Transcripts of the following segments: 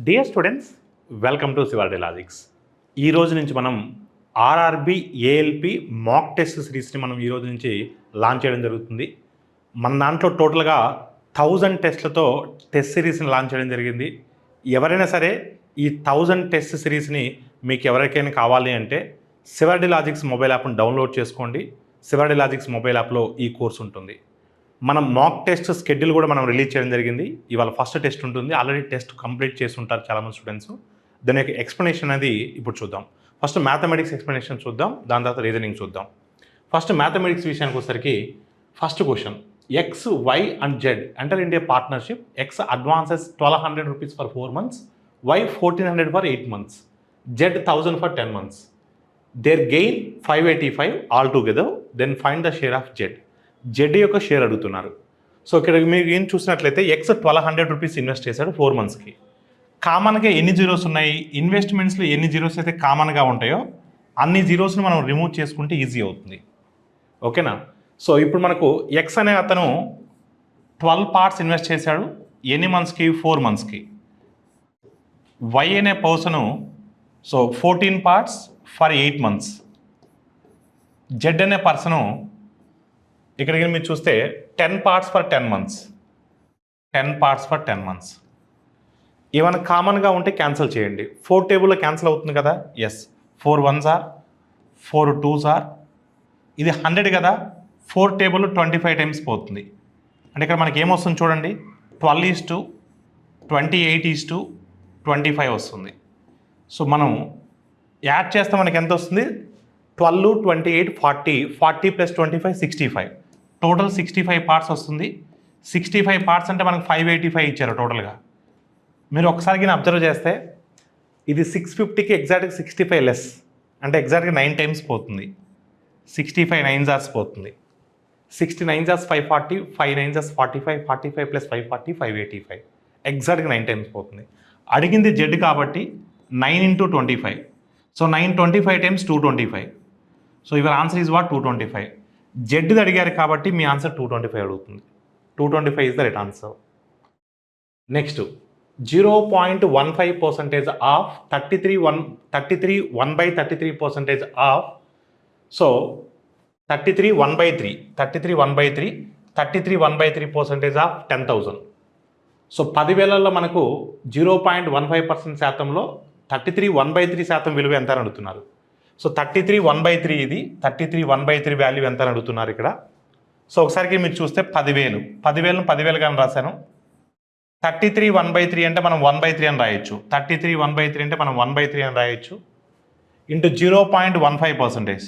Dear students, welcome to Shiva Reddy logics. ఈ రోజు నుంచి మనం ఆర్ఆర్బి ఏఎల్పి మాక్ టెస్ట్ సిరీస్ని మనం ఈ రోజు నుంచి లాంచ్ చేయడం జరుగుతుంది. మన దాంట్లో టోటల్గా 1000 టెస్ట్లతో టెస్ట్ సిరీస్ని లాంచ్ చేయడం జరిగింది. ఎవరైనా సరే ఈ 1000 టెస్ట్ సిరీస్ని మీకు ఎవరికైనా కావాలి అంటే శివారెడ్డి లాజిక్స్ మొబైల్ యాప్ను డౌన్లోడ్ చేసుకోండి. శివారెడ్డి లాజిక్స్ మొబైల్ యాప్లో ఈ కోర్స్ ఉంటుంది. మనం మాక్ టెస్ట్ స్కెడ్యూల్ కూడా మనం రిలీజ్ చేయడం జరిగింది. ఇవాళ ఫస్ట్ టెస్ట్ ఉంటుంది. ఆల్రెడీ టెస్ట్ కంప్లీట్ చేసి ఉంటారు చాలామంది స్టూడెంట్స్. దాని యొక్క ఎక్స్ప్లెనేషన్ అనేది ఇప్పుడు చూద్దాం. ఫస్ట్ మ్యాథమెటిక్స్ ఎక్స్ప్లెనేషన్ చూద్దాం, దాని తర్వాత రీజనింగ్ చూద్దాం. ఫస్ట్ మ్యాథమెటిక్స్ విషయానికి వచ్చేసరికి first question, X Y and Z enter India partnership. X advances 1200 rupees for 4 months, Y 1400 for 8 months, Z 1000 for 10 months. Their gain 585 all together. Then find the share of Z. Z యొక్క share అడుగుతున్నారు. So ఇక్కడ మీరు ఏం చూసినట్లయితే X 1200 rupees invest చేశాడు 4 monthsకి. కామన్గా ఎన్ని zeros ఉన్నాయి, ఇన్వెస్ట్మెంట్స్లో ఎన్ని జీరోస్ అయితే కామన్గా ఉంటాయో అన్ని జీరోస్ని మనం రిమూవ్ చేసుకుంటే ఈజీ అవుతుంది. ఓకేనా? సో ఇప్పుడు మనకు ఎక్స్ అనే అతను 12 parts ఇన్వెస్ట్ చేశాడు. ఎన్ని మంత్స్కి? 4 monthsకి. వై అనే person 14 parts for 8 months. Z అనే పర్సను ఇక్కడికి మీరు చూస్తే 10 parts for 10 months. 10 parts for 10 months. ఏమైనా కామన్గా ఉంటే క్యాన్సిల్ చేయండి. 4 టేబుల్లో క్యాన్సిల్ అవుతుంది కదా? Yes. 4 1s are, 4 2s are. ఇది 100 కదా? 4 టేబుల్ 25 times పోతుంది. అంటే ఇక్కడ మనకి ఏమొస్తుంది చూడండి, 12:28:25 వస్తుంది. సో మనం యాడ్ చేస్తే మనకి ఎంత వస్తుంది? 12, 28, 40, 40 + 25 65. టోటల్ 65 parts వస్తుంది. 65 parts అంటే మనకు 585 ఇచ్చారు టోటల్గా. మీరు ఒకసారి అబ్జర్వ్ చేస్తే ఇది 650కి ఎగ్జాక్ట్గా 65 లెస్, అంటే ఎగ్జాక్ట్గా 9 times పోతుంది. 65 9s పోతుంది. 60 9s 540, 5 9s 45, 45 + 540 585, ఎగ్జాక్ట్గా 9 times పోతుంది. అడిగింది జెడ్ కాబట్టి 9 × 25. So 9 25 times 225. So your answer is what? 225. జెడ్ది అడిగారు కాబట్టి మీ ఆన్సర్ 225 అడుగుతుంది. 225 is the right answer. Next 0.15% of 33 1/33% of. So 33 1/3 1/3% of 10,000. So 10,000లో మనకు 0.15% శాతంలో 33 1/3% విలువ ఎంత అని అడుగుతున్నారు. సో 33 1/3 ఇది 33 1/3 వాల్యూ ఎంత అని అడుగుతున్నారు ఇక్కడ. సో ఒకసారికి మీరు చూస్తే 10,000ను 10,000 అని రాశాను. 33 1/3 అంటే మనం 1/3 అని రాయొచ్చు. 33 1/3 అంటే మనం 1/3 అని రాయొచ్చు. ఇంటూ 0.15%.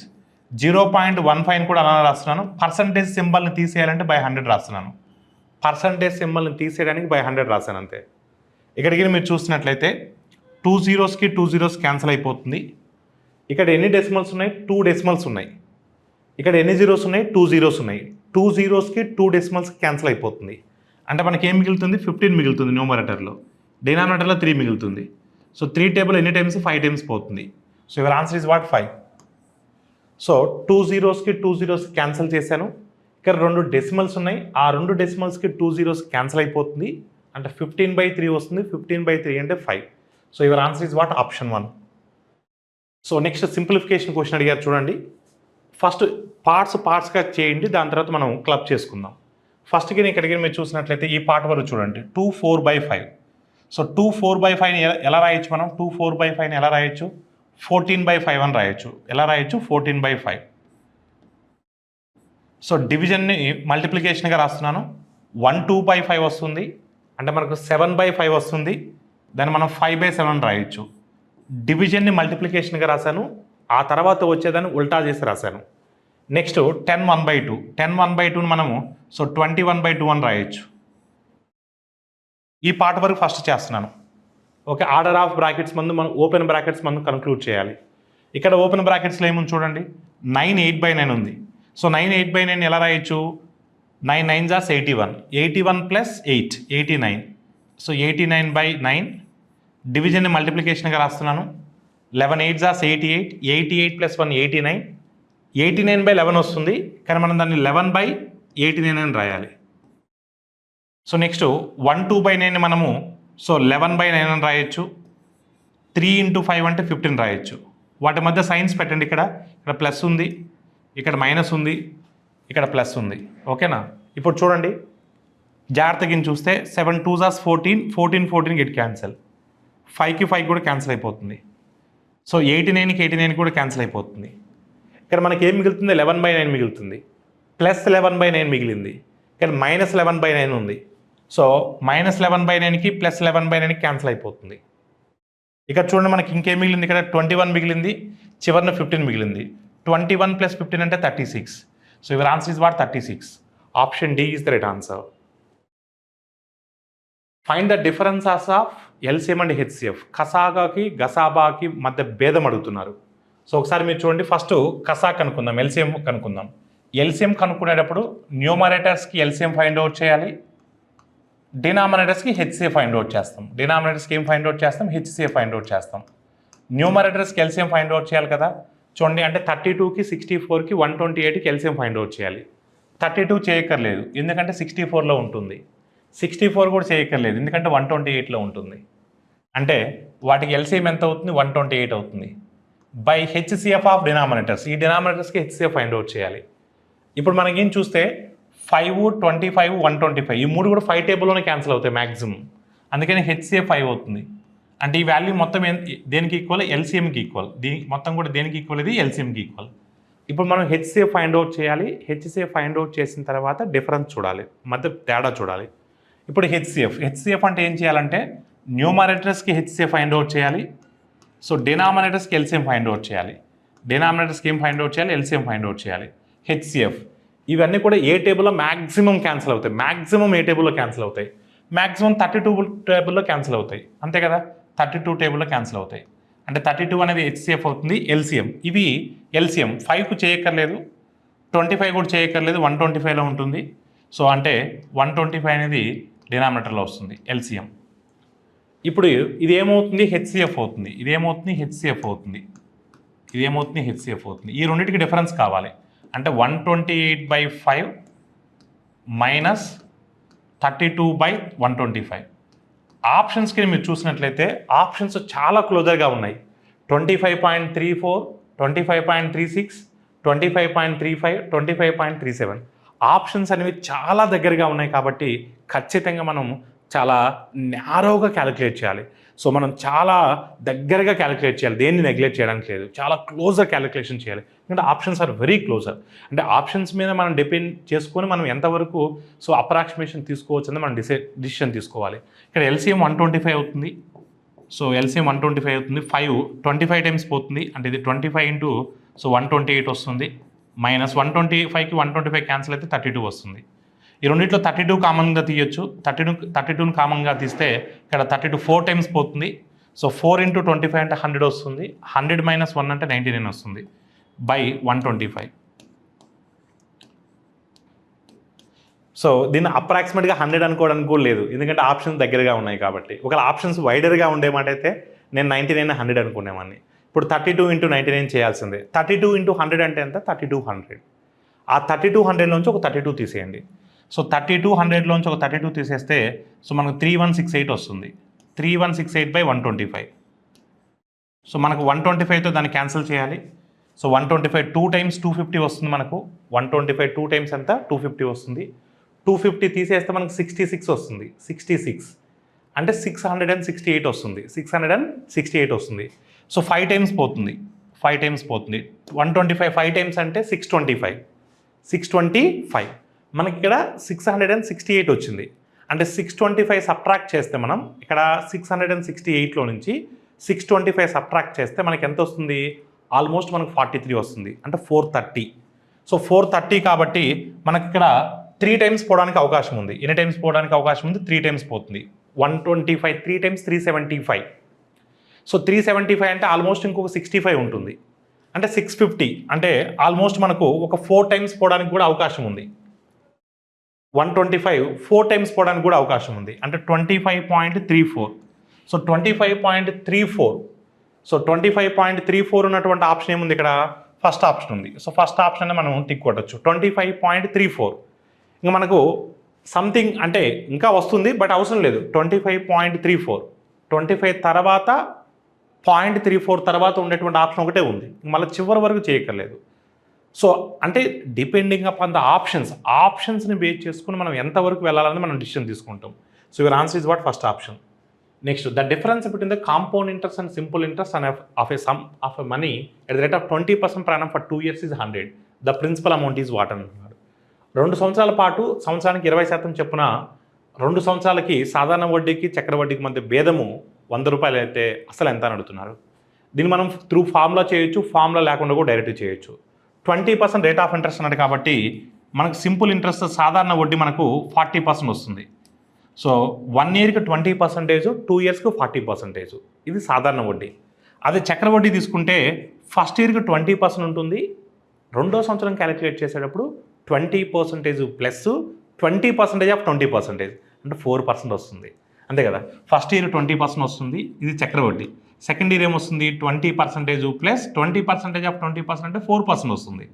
0.15 కూడా అలా రాస్తున్నాను. పర్సంటేజ్ సింబల్ని తీసేయాలంటే బై 100 రాస్తున్నాను. పర్సంటేజ్ సింబల్ని తీసేయడానికి బై 100 రాశాను అంతే. ఇక్కడికి మీరు చూసినట్లయితే 2 zeros-కి 2 zeros క్యాన్సిల్ అయిపోతుంది. ఇక్కడ ఎన్ని డెసిమల్స్ ఉన్నాయి? 2 decimals ఉన్నాయి. ఇక్కడ ఎన్ని జీరోస్ ఉన్నాయి? 2 zeros ఉన్నాయి. 2 zeros-కి 2 decimals క్యాన్సిల్ అయిపోతుంది. అంటే మనకి ఏం మిగులుతుంది? 15 మిగులుతుంది న్యూమరేటర్లో. డినామినేటర్లో 3 మిగులుతుంది. సో 3 టేబుల్ ఎన్ని టైమ్స్? 5 times పోతుంది. So your answer is what? 5. So 2 zeros-కి 2 zeros cancel చేశాను. ఇక్కడ 2 decimals ఉన్నాయి. ఆ 2 decimals-కి 2 zeros క్యాన్సిల్ అయిపోతుంది. అంటే 15/3 వస్తుంది. 15/3 అంటే 5. So your answer is what? Option 1. So next simplification question అడిగారు చూడండి. ఫస్ట్ పార్ట్స్గా చేయండి, దాని తర్వాత మనం క్లబ్ చేసుకుందాం. ఫస్ట్కి ఇక్కడికి మీరు చూసినట్లయితే ఈ పార్ట్ వరకు చూడండి. 2 4/5. సో 2 4/5ని ఎలా రాయొచ్చు మనం? 2 4/5ని ఎలా రాయొచ్చు? 14/5 అని రాయొచ్చు. ఎలా రాయొచ్చు? 14/5. సో డివిజన్ని మల్టిప్లికేషన్గా రాస్తున్నాను. 1 2/5 వస్తుంది, అంటే మనకు 7/5 వస్తుంది. దాన్ని మనం 5/7 రాయొచ్చు. డివిజన్ని మల్టిప్లికేషన్గా రాశాను, ఆ తర్వాత వచ్చేదాన్ని ఉల్టా చేసి రాశాను. నెక్స్ట్ 10 1/2. 10 1/2ని మనము 21/2 అని రాయొచ్చు. ఈ పార్ట్ వరకు ఫస్ట్ చేస్తున్నాను. ఓకే, ఆర్డర్ ఆఫ్ బ్రాకెట్స్ ముందు మనం ఓపెన్ బ్రాకెట్స్ ముందు కన్క్లూడ్ చేయాలి. ఇక్కడ ఓపెన్ బ్రాకెట్స్లో ఏముంది చూడండి, 9 8/9 ఉంది. సో 9 8/9 ఎలా రాయొచ్చు? 9 9s 81. 81 + 8 89. సో 89/9. డివిజన్ని మల్టిప్లికేషన్గా రాస్తున్నాను. 11 8s 88. 88 + 1 89. 89/11 వస్తుంది, కానీ మనం దాన్ని 11/89 అని రాయాలి. సో నెక్స్ట్ 1 2/9ని మనము సో 11/9 అని రాయొచ్చు. 3 × 5 అంటే 15 రాయొచ్చు. వాటి మధ్య సైన్స్ పెట్టండి. ఇక్కడ ప్లస్ ఉంది, ఇక్కడ మైనస్ ఉంది, ఇక్కడ ప్లస్ ఉంది. ఓకేనా? ఇప్పుడు చూడండి జాగ్రత్తగా చూస్తే 7 2s 14, 14 14 గెట్ క్యాన్సిల్, 5కి 5 కూడా క్యాన్సిల్ అయిపోతుంది. సో 89కి 89 కూడా క్యాన్సిల్ అయిపోతుంది. ఇక్కడ మనకి ఏం మిగులుతుంది? 11/9 మిగులుతుంది, ప్లస్ 11/9 మిగిలింది, ఇక్కడ మైనస్ 11/9 ఉంది. సో మైనస్ 11/9కి ప్లస్ 11/9కి క్యాన్సిల్ అయిపోతుంది. ఇక్కడ చూడండి మనకి ఇంకేం మిగిలింది? ఇక్కడ 21 మిగిలింది, చివరిన 15 మిగిలింది. 21 + 15 అంటే 36. So your answer is what? 36. Option D is the right answer. Find the differences of LCM and HCF. కసాగాకి గసాబాకి మధ్య భేదం అడుగుతున్నారు. సో ఒకసారి మీరు చూడండి. ఫస్ట్ కసా కనుక్కుందాం, ఎల్సిఎం కనుక్కుందాం. ఎల్సిఎం కనుక్కునేటప్పుడు న్యూమరేటర్స్కి ఎల్సిఎం ఫైండ్ అవుట్ చేయాలి, డినామినేటర్స్కి హెచ్సిఎఫ్ ఫైండ్ అవుట్ చేస్తాం. డినామినేటర్స్కి ఏం ఫైండ్ అవుట్ చేస్తాం? హెచ్సిఎఫ్ ఫైండ్ అవుట్ చేస్తాం. న్యూమరేటర్స్కి ఎల్సిఎం ఫైండ్ అవుట్ చేయాలి కదా. చూడండి, అంటే 32కి 64కి 128కి ఎల్సిఎం ఫైండ్ అవుట్ చేయాలి. 32 చేయక్కర్లేదు, ఎందుకంటే 64లో ఉంటుంది. 64 కూడా చేయక్కర్లేదు, ఎందుకంటే 128లో ఉంటుంది. అంటే వాటికి ఎల్సిఎం ఎంత అవుతుంది? 128 అవుతుంది. బై హెచ్సిఎఫ్ ఆఫ్ డినామినేటర్స్, ఈ డినామినేటర్స్కి హెచ్సిఎఫ్ ఫైండ్ అవుట్ చేయాలి. ఇప్పుడు మనకి ఏం చూస్తే 5, 25, 125 ఈ మూడు కూడా 5 టేబుల్లోనే క్యాన్సిల్ అవుతాయి మ్యాక్సిమం. అందుకని హెచ్సిఎఫ్ 5 అవుతుంది. అంటే ఈ వాల్యూ మొత్తం దేనికి ఈక్వల్? ఎల్సిఎంకి ఈక్వల్. మొత్తం కూడా దేనికి ఈక్వల్? ఇది ఎల్సిఎంకి ఈక్వల్. ఇప్పుడు మనం హెచ్సిఎఫ్ ఫైండ్ అవుట్ చేయాలి. హెచ్సిఎఫ్ ఫైండ్ అవుట్ చేసిన తర్వాత డిఫరెన్స్ చూడాలి, మధ్య తేడా చూడాలి. ఇప్పుడు హెచ్సిఎఫ్ అంటే ఏం చేయాలంటే న్యూమరేటర్స్కి హెచ్సిఎఫ్ ఫైండ్ అవుట్ చేయాలి. సో డినామినేటర్స్కి ఎల్సిఎం ఫైండ్ అవుట్ చేయాలి. డినామినేటర్స్కి ఏం ఫైండ్ అవుట్ చేయాలి? ఎల్సిఎం ఫైండ్ అవుట్ చేయాలి. హెచ్సిఎఫ్ ఇవన్నీ కూడా ఏ టేబుల్లో మ్యాక్సిమం క్యాన్సిల్ అవుతాయి? మ్యాక్సిమం ఏ టేబుల్లో క్యాన్సిల్ అవుతాయి? మ్యాక్సిమం 32 టేబుల్లో క్యాన్సిల్ అవుతాయి, అంతే కదా. 32 టేబుల్లో క్యాన్సిల్ అవుతాయి. అంటే 32 అనేది హెచ్సిఎఫ్ అవుతుంది. ఎల్సిఎం ఇవి ఎల్సిఎం 5కు చేయక్కర్లేదు, 25 కూడా చేయక్కర్లేదు, 125లో ఉంటుంది. సో అంటే 125 అనేది డినామినేటర్లో వస్తుంది ఎల్సిఎం. ఇప్పుడు ఇది ఏమవుతుంది? హెచ్సిఎఫ్ అవుతుంది. ఇదేమవుతుంది? హెచ్సిఎఫ్ అవుతుంది. ఇదేమవుతుంది? హెచ్సిఎఫ్ అవుతుంది. ఈ రెండింటికి డిఫరెన్స్ కావాలి. అంటే 128/5 మైనస్ 32/125. ఆప్షన్స్కి మీరు చూసినట్లయితే ఆప్షన్స్ చాలా క్లోజర్గా ఉన్నాయి. 25.34, 25.36, 25.35, 25.37 ఆప్షన్స్ అనేవి చాలా దగ్గరగా ఉన్నాయి. కాబట్టి ఖచ్చితంగా మనం చాలా నారోగా క్యాలిక్యులేట్ చేయాలి. సో మనం చాలా దగ్గరగా క్యాలిక్యులేట్ చేయాలి, దేన్ని నెగ్లెక్ట్ చేయడానికి లేదు. చాలా క్లోజర్ క్యాలిక్యులేషన్ చేయాలి, ఎందుకంటే ఆప్షన్స్ ఆర్ వెరీ క్లోజర్. అంటే ఆప్షన్స్ మీద మనం డిపెండ్ చేసుకొని మనం ఎంతవరకు సో అప్రాక్సిమేషన్ తీసుకోవచ్చు అని మనం డిసిషన్ తీసుకోవాలి. ఇక్కడ ఎల్సిఎం 125 అవుతుంది. సో ఎల్సిఎం 125 అవుతుంది. 5 25 టైమ్స్ పోతుంది, అంటే ఇది 25 ఇంటూ 128 వస్తుంది. మైనస్ 125కి 125 క్యాన్సిల్ అయితే 32 వస్తుంది. ఈ రెండింటిలో 32 కామన్గా తీయొచ్చు. 32ని కామన్గా తీస్తే ఇక్కడ 32 4 టైమ్స్ పోతుంది. సో 4 × 25 అంటే 100 వస్తుంది. 100 - 1 అంటే 99 వస్తుంది బై 125. సో దీన్ని అప్రాక్సిమేట్గా 100 అనుకోవడానికి కూడా లేదు, ఎందుకంటే ఆప్షన్స్ దగ్గరగా ఉన్నాయి కాబట్టి. ఒకవేళ ఆప్షన్స్ వైడర్గా ఉండేమాట అయితే నేను 99 100 అనుకునేవాడిని. ఇప్పుడు 32 × 99 చేయాల్సిందే. 32 × 100 అంటే ఎంత? 3200. ఆ 3200లోంచి ఒక 32 తీసేయండి. సో 3200లోంచి ఒక 32 తీసేస్తే సో మనకు 3168 వస్తుంది. 3168/125. సో మనకు 125తో దాన్ని క్యాన్సిల్ చేయాలి. సో 125 2 టైమ్స్ 250 వస్తుంది మనకు. 125 2 టైమ్స్ ఎంత? 250 వస్తుంది. 250 తీసేస్తే మనకు 66 వస్తుంది. 66 అంటే 668 వస్తుంది. 668 వస్తుంది. సో 5 టైమ్స్ పోతుంది. 5 టైమ్స్ పోతుంది. 125 5 టైమ్స్ అంటే 625. 625 మనకి ఇక్కడ 668 వచ్చింది. అంటే 625 సబ్ట్రాక్ట్ చేస్తే మనం ఇక్కడ 668లో నుంచి 625 సబ్ట్రాక్ట్ చేస్తే మనకి ఎంత వస్తుంది? ఆల్మోస్ట్ మనకు 43 వస్తుంది, అంటే 430. సో 430 కాబట్టి మనకి ఇక్కడ 3 టైమ్స్ పోవడానికి అవకాశం ఉంది. ఎన్ని టైమ్స్ పోవడానికి అవకాశం ఉంది? 3 టైమ్స్ పోతుంది. 125 3 టైమ్స్ 375. సో 375 అంటే ఆల్మోస్ట్ ఇంకొక 65 ఉంటుంది, అంటే 650. అంటే ఆల్మోస్ట్ మనకు ఒక 4 టైమ్స్ పోవడానికి కూడా అవకాశం ఉంది. 125 4 టైమ్స్ పోవడానికి కూడా అవకాశం ఉంది, అంటే 25.34. సో 25.34. సో 25.34 ఉన్నటువంటి ఆప్షన్ ఏముంది ఇక్కడ? ఫస్ట్ ఆప్షన్ ఉంది. సో ఫస్ట్ ఆప్షన్ మనం టిక్ కొట్టచ్చు, 25.34. ఇంకా మనకు సంథింగ్ అంటే ఇంకా వస్తుంది, బట్ అవసరం లేదు. 25.34, 25 తర్వాత 0.34 తర్వాత ఉండేటువంటి ఆప్షన్ ఒకటే ఉంది, మళ్ళీ చివరి వరకు చేయక్కర్లేదు. సో అంటే డిపెండింగ్ అపాన్ ద ఆప్షన్స్ని బేస్ చేసుకుని మనం ఎంతవరకు వెళ్ళాలని మనం డిసిషన్ తీసుకుంటాం. So your answer is what? First option. Next, the difference between the compound interest and simple interest and of a sum of a money at the rate of 20% per annum for 2 years is 100. The principal amount is what అంటున్నారు. 2 సంవత్సరాల పాటు సంవత్సరానికి 20% చొప్పున 2 సంవత్సరాలకి సాధారణ వడ్డీకి చక్ర వడ్డీకి మధ్య భేదము 100 రూపాయలు అయితే అసలు ఎంత అని అడుగుతున్నారు. దీన్ని మనం త్రూ ఫార్ములా చేయొచ్చు, ఫార్ములా లేకుండా కూడా డైరెక్ట్ చేయొచ్చు. 20% రేట్ ఆఫ్ ఇంట్రెస్ట్ అన్నది కాబట్టి మనకు సింపుల్ ఇంట్రెస్ట్ సాధారణ వడ్డీ మనకు 40% వస్తుంది. సో 1 yearకి 20%, 2 yearsకి 40%. ఇది సాధారణ వడ్డీ. అదే చక్ర వడ్డీ తీసుకుంటే ఫస్ట్ ఇయర్కి 20% ఉంటుంది, రెండో సంవత్సరం క్యాలిక్యులేట్ చేసేటప్పుడు 20% ప్లస్ 20% ఆఫ్ 20% అంటే 4% వస్తుంది. అంతే కదా, ఫస్ట్ ఇయర్ 20% వస్తుంది, ఇది చక్ర వడ్డీ. సెకండ్ ఇయర్ ఏమొస్తుంది? 20% ప్లస్ 20% ఆఫ్ 20% అంటే 4% వస్తుంది,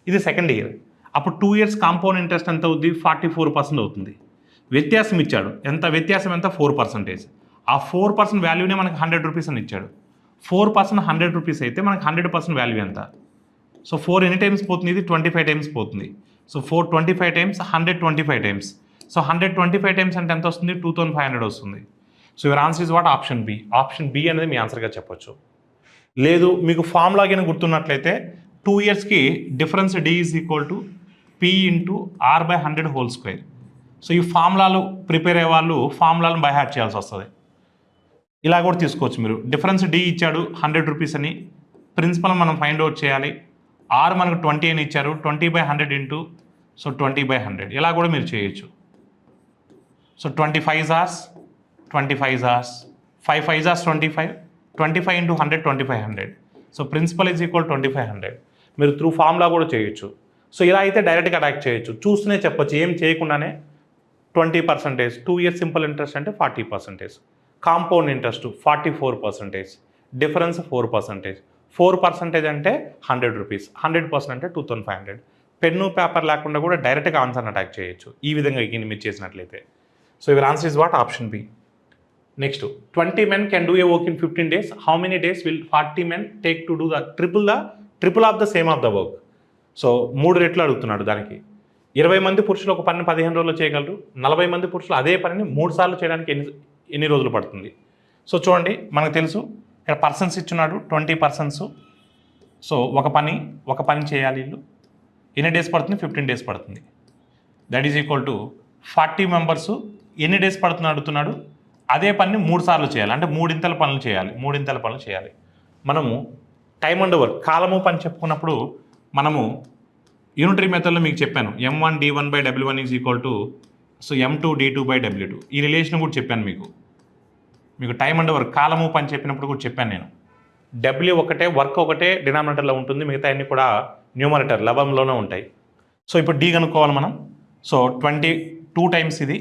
ఇది సెకండ్ ఇయర్. అప్పుడు 2 years కాంపౌండ్ ఇంట్రెస్ట్ ఎంత అవుతుంది? 44% అవుతుంది. వ్యత్యాసం ఇచ్చాడు, ఎంత వ్యత్యాసం? ఎంత? 4%. ఆ 4% వాల్యూనే మనకు 100 రూపీస్ అని ఇచ్చాడు. 4% 100 రూపీస్ అయితే మనకు 100% వాల్యూ ఎంత? సో 4 ఎన్ని టైమ్స్ పోతుంది? ఇది 25 టైమ్స్ పోతుంది. So 425 times 125 times. So 125 times అంటే ఎంత వస్తుంది? 2500 వస్తుంది. So your answer is what? Option B. Option B అనేది మీ ఆన్సర్గా చెప్పొచ్చు. లేదు మీకు ఫార్ములా కింద గుర్తున్నట్లయితే 2 yearsకి difference D is equal to P into R by 100 whole square. So ఈ ఫార్ములాలు ప్రిపేర్ అయ్యే వాళ్ళు ఫార్ములాలను బై హార్ట్ చేయాల్సి వస్తుంది. ఇలా కూడా తీసుకోవచ్చు మీరు. డిఫరెన్స్ డి ఇచ్చాడు 100 రూపీస్ అని, ప్రిన్సిపల్ మనం ఫైండ్ అవుట్ చేయాలి. ఆర్ మనకు 20 అని ఇచ్చారు, 20/100 ఇంటూ సో 20/100 ఇలా కూడా మీరు చేయొచ్చు. So 25 hours 25 hours 5 5 hours 25 25 into 100 2500. So principal is equal 2500. మీరు త్రూ ఫార్ములా కూడా చేయొచ్చు. సో ఇలా అయితే డైరెక్ట్గా అటాక్ చేయొచ్చు, చూస్తూనే చెప్పొచ్చు, ఏం చేయకుండానే. 20%, 2 years సింపుల్ ఇంట్రెస్ట్ అంటే 40%, కాంపౌండ్ ఇంట్రెస్ట్ 44%, డిఫరెన్స్ 4%. 4% అంటే 100 రూపీస్, 100% అంటే 2500. పెన్ను పేపర్ లేకుండా కూడా డైరెక్ట్గా ఆన్సర్ని అటాక్ చేయొచ్చు ఈ విధంగా మీరు చేసినట్లయితే. So your answer is what? Option B. Next, 20 men can do a work in 15 days. How many days will 40 men take to do the triple of the same of the work? So 3 రెట్లు అడుగుతున్నాడు దానికి. 20 మంది పురుషులు ఒక పనిని 15 రోజుల్లో చేయగలరు, 40 మంది పురుషులు అదే పనిని 3 సార్లు చేయడానికి ఎన్ని రోజులు పడుతుంది? సో చూడండి, మనకు తెలుసు ఇక్కడ పర్సన్స్ ఇచ్చున్నాడు 20 persons. సో ఒక పని చేయాలి వీళ్ళు, ఎన్ని డేస్ పడుతుంది? 15 days పడుతుంది. That is equal to 40 members ఎన్ని డేస్ పడుతుంది అడుగుతున్నాడు, అదే పనిని 3 సార్లు చేయాలి, అంటే 3 పనులు చేయాలి. మనము టైమ్ అండ్ వర్క్ కాలము పని చెప్పుకున్నప్పుడు మనము యూనిటరీ మెథడ్లో మీకు చెప్పాను, M1 D1/W1 is equal to so M2 D2/W2. ఈ రిలేషన్ కూడా చెప్పాను మీకు టైమ్ అండ్ వర్క్ కాలము పని చెప్పినప్పుడు కూడా చెప్పాను నేను. W ఒకటే, వర్క్ ఒకటే డినామినేటర్లో ఉంటుంది, మిగతా అన్ని కూడా న్యూమరేటర్ లవంలోనే ఉంటాయి. సో ఇప్పుడు D కనుక్కోవాలి మనం. సో 22 టైమ్స్ ఇది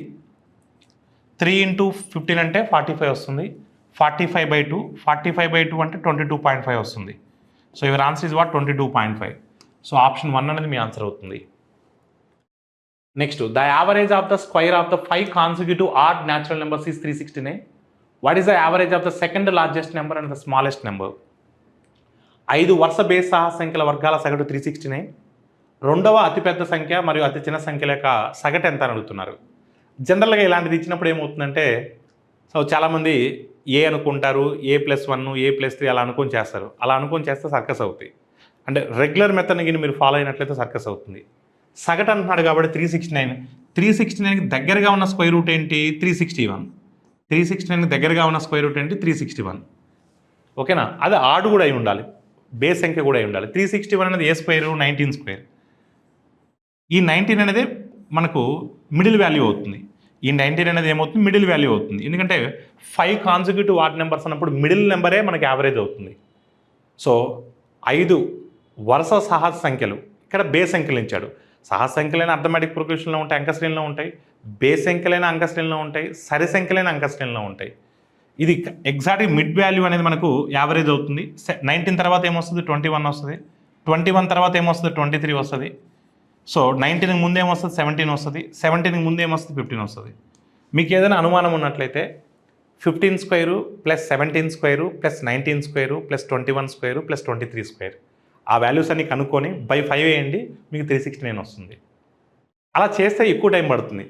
3 into 15 అంటే 45 వస్తుంది. 45/2 అంటే 22.5 వస్తుంది. So your answer is what? 22.5. So option 1 అనేది మీ ఆన్సర్ అవుతుంది. Next, the average of the square of the 5 consecutive odd natural numbers is 369. What is the average of the second largest number and the smallest number? 5 వరుస base సహా సంఖ్యల వర్గాల సగటు 369. రెండవ అతిపెద్ద సంఖ్య మరియు అతి చిన్న సంఖ్యల యొక్క సగటు ఎంత అని అడుగుతున్నారు. జనరల్గా ఇలాంటిది ఇచ్చినప్పుడు ఏమవుతుందంటే, సో చాలామంది ఏ అనుకుంటారు, A+1 A+3 అలా అనుకొని చేస్తారు. అలా అనుకొని చేస్తే సర్కస్ అవుతాయి. అంటే రెగ్యులర్ మెథడ్ని గిని మీరు ఫాలో అయినట్లయితే సర్కస్ అవుతుంది. సగటు అంటున్నాడు కాబట్టి 369కి దగ్గరగా ఉన్న స్క్వేర్ రూట్ ఏంటి? 361. 369కి దగ్గరగా ఉన్న స్క్వేర్ రూట్ ఏంటి? 361. ఓకేనా? అది ఆడు కూడా అయి ఉండాలి, బేస్ సంఖ్య కూడా అయి ఉండాలి. 361 అనేది ఏ స్క్వేర్? 19 స్క్వేర్. ఈ 19 అనేది మనకు మిడిల్ వాల్యూ అవుతుంది. ఈ 19 అనేది ఏమవుతుంది? మిడిల్ వాల్యూ అవుతుంది. ఎందుకంటే 5 consecutive odd numbers అన్నప్పుడు మిడిల్ నెంబరే మనకి యావరేజ్ అవుతుంది. సో 5 వరుస సహజ సంఖ్యలు, ఇక్కడ బేస్ సంఖ్యలు ఇచ్చాడు. సహజ సంఖ్యలైన అర్థమెటిక్ ప్రోగ్రెషన్లో ఉంటాయి, అంకశ్రేణిలో ఉంటాయి. బేస్ సంఖ్యలైన అంకశ్రేణిలో ఉంటాయి, సరి సంఖ్యలైన అంకశ్రేణిలో ఉంటాయి. ఇది ఎగ్జాక్ట్గా మిడ్ వాల్యూ అనేది మనకు యావరేజ్ అవుతుంది. 19 తర్వాత ఏమొస్తుంది? 21 వస్తుంది. 21 తర్వాత ఏమొస్తుంది? 23 వస్తుంది. సో 19కి ముందు ఏమొస్తుంది 17 వస్తుంది, 17కి ముందు ఏమొస్తుంది 15 వస్తుంది. మీకు ఏదైనా అనుమానం ఉన్నట్లయితే 15 square plus 17 square plus 19 square plus 21 square plus 23 square ఆ వాల్యూస్ అన్ని కనుక్కొని బై 5 వేయండి, మీకు 369 వస్తుంది. అలా చేస్తే ఎక్కువ టైం పడుతుంది.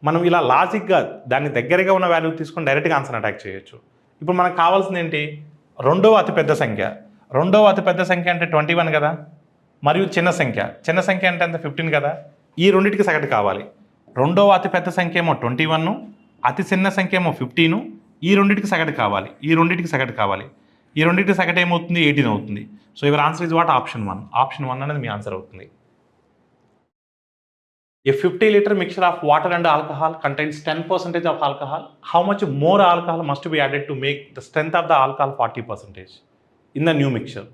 మనం ఇలా లాజిక్గా దాన్ని దగ్గరగా ఉన్న వాల్యూ తీసుకొని డైరెక్ట్గా ఆన్సర్ అటాక్ చేయొచ్చు. ఇప్పుడు మనకు కావాల్సింది ఏంటి? రెండవ అతిపెద్ద సంఖ్య. రెండవ అతిపెద్ద సంఖ్య అంటే 21 కదా, మరియు చిన్న సంఖ్య అంటే ఎంత 15 కదా. ఈ రెండింటికి సగటు కావాలి. రెండవ అతిపెద్ద సంఖ్య ఏమో 21, అతి చిన్న సంఖ్య ఏమో 15. ఈ రెండింటికి సగటు కావాలి. ఈ రెండింటికి సగటు ఏమవుతుంది? 18 అవుతుంది. So your answer is what? Option 1. Option 1 అనేది మీ ఆన్సర్ అవుతుంది. A 50-liter mixture of water and alcohol contains 10% of alcohol. How much more alcohol must be added to make the strength of the alcohol 40% in the new mixture?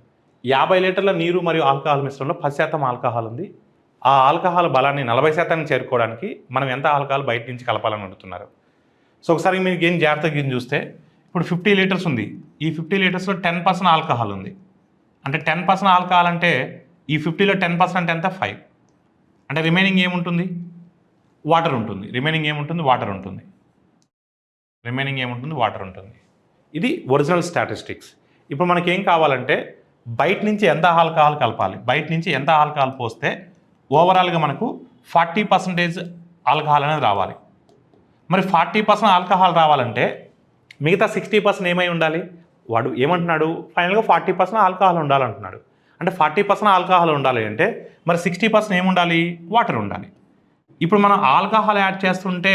50 లీటర్ల నీరు మరియు alcohol మిశ్రమంలో 10% alcohol ఉంది. ఆ alcohol బలాన్ని 40% చేరుకోవడానికి మనం ఎంత ఆల్కహాల్ బయట నుంచి కలపాలని అడుగుతున్నారు. సో ఒకసారి మీకు ఏం జాగ్రత్తగా చూస్తే ఇప్పుడు 50 లీటర్స్ ఉంది. ఈ 50 లీటర్స్లో 10% ఆల్కహాల్ ఉంది. అంటే 10% ఆల్కహాల్ అంటే ఈ 50లో 10% ఎంత? 5. అంటే రిమైనింగ్ ఏముంటుంది? వాటర్ ఉంటుంది. వాటర్ ఉంటుంది. ఇది ఒరిజినల్ స్టాటిస్టిక్స్. ఇప్పుడు మనకేం కావాలంటే బయట నుంచి ఎంత ఆల్కహాల్ కలపాలి, బయట నుంచి ఎంత ఆల్కహాల్ పోస్తే ఓవరాల్గా మనకు 40% ఆల్కహాల్ అనేది రావాలి. మరి 40% ఆల్కహాల్ రావాలంటే మిగతా 60% ఏమై ఉండాలి? వాడు ఏమంటున్నాడు? ఫైనల్గా 40% ఆల్కహాల్ ఉండాలంటున్నాడు. అంటే 40% ఆల్కహాల్ ఉండాలి అంటే మరి 60% ఏముండాలి? వాటర్ ఉండాలి. ఇప్పుడు మనం ఆల్కహాల్ యాడ్ చేస్తుంటే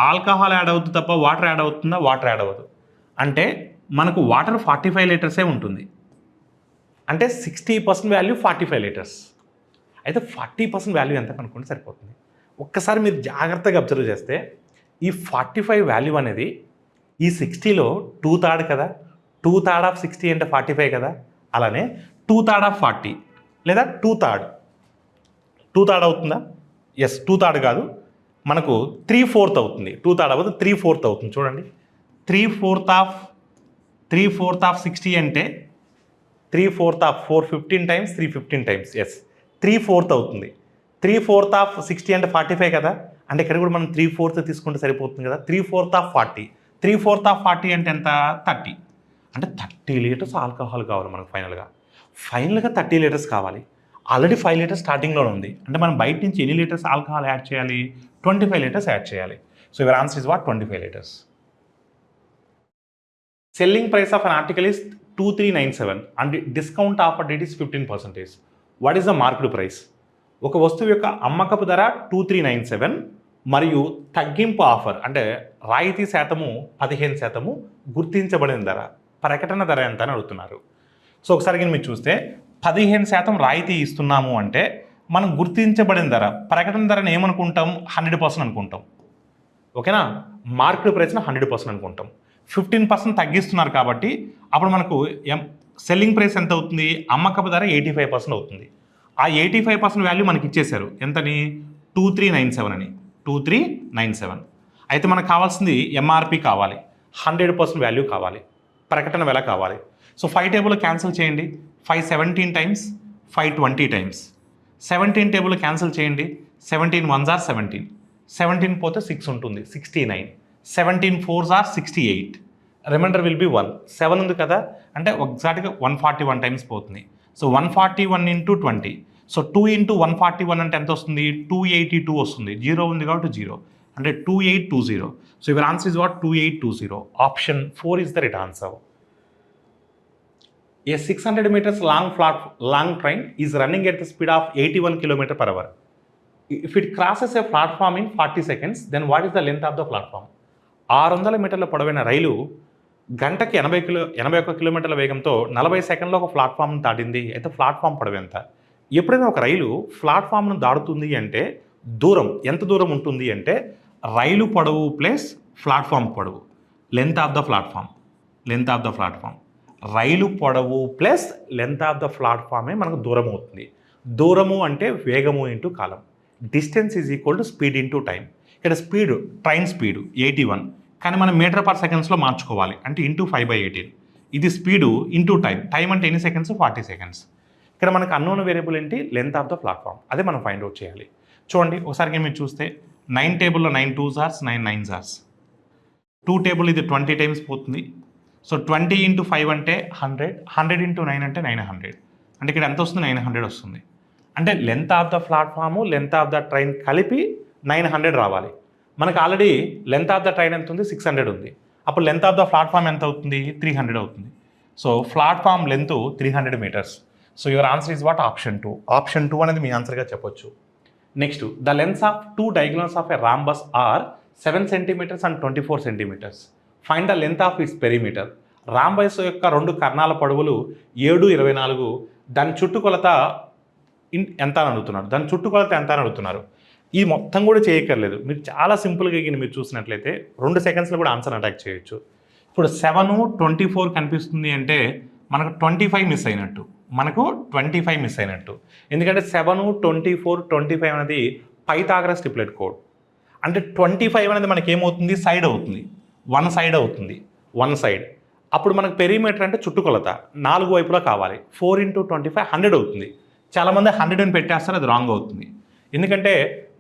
ఆల్కహాల్ యాడ్ అవుతుంది తప్ప వాటర్ యాడ్ అవుతుందా? వాటర్ యాడ్ అవ్వదు. అంటే మనకు వాటర్ 45 లీటర్సే ఉంటుంది. అంటే 60% వాల్యూ 45 లీటర్స్. అయితే 40% వాల్యూ ఎంత కనుక్కుంటే సరిపోతుంది. ఒక్కసారి మీరు జాగ్రత్తగా అబ్జర్వ్ చేస్తే ఈ 45 వాల్యూ అనేది ఈ 60లో 2/3 కదా. 2/3 ఆఫ్ 60 అంటే 45 కదా. అలానే 2/3 ఆఫ్ 40 లేదా 2/3 అవుతుందా? ఎస్, 2/3 కాదు, మనకు 3/4 అవుతుంది. 2/3 అవ్వదు, 3/4 అవుతుంది. చూడండి, 3/4 ఆఫ్ 60 అంటే 3/4 ఆఫ్ 415 టైమ్స్ 315 టైమ్స్. ఎస్, 3/4 అవుతుంది. 3/4 ఆఫ్ 60 అంటే 45 కదా. అంటే ఇక్కడ కూడా మనం 3/4 తీసుకుంటే సరిపోతుంది కదా. 3/4 ఆఫ్ 40, 3/4 ఆఫ్ 40 అంటే ఎంత? 30. అంటే 30 లీటర్స్ ఆల్కహాల్ కావాలి మనకు. ఫైనల్గా 30 లీటర్స్ కావాలి. ఆల్రెడీ 5 లీటర్స్ స్టార్టింగ్లోనే ఉంది. అంటే మనం బయట నుంచి ఎన్ని లీటర్స్ ఆల్కహాల్ యాడ్ చేయాలి? 25 లీటర్స్ యాడ్ చేయాలి. So your answer is what? 25 litres. Selling price of an article is 2397 and discount offer date is 15%. What is the market price? ఒక వస్తువు యొక్క అమ్మకపు ధర 2397 మరియు తగ్గింపు ఆఫర్ అంటే రాయితీ శాతము 15%, గుర్తించబడిన ధర, ప్రకటన ధర ఎంత అని అడుగుతున్నారు. సో ఒకసారి మీరు చూస్తే 15% రాయితీ ఇస్తున్నాము అంటే మనం గుర్తించబడిన ధర, ప్రకటన ధరను ఏమనుకుంటాం? 100% అనుకుంటాం. ఓకేనా? మార్కెట్ ప్రైస్ని 100% అనుకుంటాం. 15% తగ్గిస్తున్నారు కాబట్టి అప్పుడు మనకు సెల్లింగ్ ప్రైస్ ఎంత అవుతుంది? అమ్మకపు ధర 85% అవుతుంది. ఆ 85% వాల్యూ మనకి ఇచ్చేశారు. ఎంతని? 2397 అని. 2397. అయితే మనకు కావాల్సింది ఎంఆర్పి కావాలి, 100% వాల్యూ కావాలి, ప్రకటన వెల కావాలి. సో 5 టేబుల్ క్యాన్సిల్ చేయండి. 517 టైమ్స్, 520 టైమ్స్. 17 టేబుల్ క్యాన్సిల్ చేయండి. 17 1s are 17. 17 పోతే 6 ఉంటుంది, 69. 17 4s are 68. Reminder will be 1. 7 ఉంది కదా, అంటే ఎగ్జాక్ట్గా 141 టైమ్స్ పోతుంది. So 141 into 20. సో 2 ఇంటూ 141 అంటే ఎంత వస్తుంది? 282 వస్తుంది. 0 ఉంది కాబట్టి 0, అంటే 2820. So your answer is what? 2820. Option 4 is the right answer. A 600 meters long train is running at the speed of 81 km/h. If it crosses a platform in 40 seconds, then what is the length of the platform? 600 మీటర్ల పొడవైన రైలు గంటకి 81 కిలోమీటర్ల వేగంతో 40 సెకండ్లో ఒక ప్లాట్ఫామ్ను దాటింది. అయితే platform పొడవు ఎంత? ఎప్పుడైనా ఒక రైలు ప్లాట్ఫామ్ను దాటుతుంది అంటే ఎంత దూరం ఉంటుంది అంటే రైలు పొడవు ప్లస్ ప్లాట్ఫామ్ పొడవు, లెంత్ ఆఫ్ ద ప్లాట్ఫామ్. రైలు పొడవు ప్లస్ లెంత్ ఆఫ్ ద ప్లాట్ఫామే మనకు దూరం అవుతుంది. దూరము అంటే వేగము ఇంటూ కాలం. Distance is equal to speed into time. ఇక్కడ స్పీడ్, ట్రైన్ స్పీడ్ 81, కానీ మనం మీటర్ పర్ సెకండ్స్లో మార్చుకోవాలి, అంటే ఇంటూ 5/18. ఇది స్పీడు ఇంటూ టైం అంటే ఎన్ని సెకండ్స్? 40 సెకండ్స్. ఇక్కడ మనకు అన్నోన్ వేరియబుల్ ఏంటి? Length of the platform. అదే మనం ఫైండ్ అవుట్ చేయాలి. చూడండి ఒకసారికి మీరు చూస్తే 9 టేబుల్లో 9 2s are 9 9s are 2 table ఇది 20 టైమ్స్ పోతుంది. సో 20 ఇంటూ 5 అంటే 100, 100 ఇంటూ 9 అంటే 900. అంటే ఇక్కడ ఎంత వస్తుంది? 900 వస్తుంది. అంటే length of the platform, length of the train కలిపి 900 రావాలి. మనకు already length of the train ఎంత ఉంది? 600 ఉంది. అప్పుడు లెంత్ ఆఫ్ ద ప్లాట్ఫామ్ ఎంత అవుతుంది? 300 అవుతుంది. So platform length 300 metres. So your answer is what? Option 2. Option 2 అనేది మీ ఆన్సర్గా చెప్పొచ్చు. Next, the lengths of 2 diagonals of a rhombus are 7 centimetres and 24 centimetres. Find the length of its perimeter. Rhombus యొక్క 2 కర్ణాల పొడవులు 7, 24. దాని చుట్టుకొలత ఎంత అని అడుగుతున్నారు. దాని చుట్టుకొలత ఎంత అని అడుగుతున్నారు. ఈ మొత్తం కూడా చేయక్కర్లేదు. మీరు చాలా సింపుల్గా మీరు చూసినట్లయితే 2 సెకండ్స్లో కూడా ఆన్సర్ అటాక్ చేయొచ్చు. ఇప్పుడు 7, 24 కనిపిస్తుంది అంటే మనకు 25 మిస్ అయినట్టు. మనకు 25 మిస్ అయినట్టు. ఎందుకంటే 7, 24, 25 అనేది పైథాగరస్ ట్రిప్లెట్ కోడ్. అంటే 25 అనేది మనకి ఏమవుతుంది? సైడ్ అవుతుంది. 1 సైడ్ అవుతుంది. 1 సైడ్. అప్పుడు మనకు పెరిమీటర్ అంటే చుట్టుకొలత 4 వైపులా కావాలి. 4 ఇంటూ 25 100 అవుతుంది. చాలామంది 100 అని పెట్టేస్తారు, అది రాంగ్ అవుతుంది. ఎందుకంటే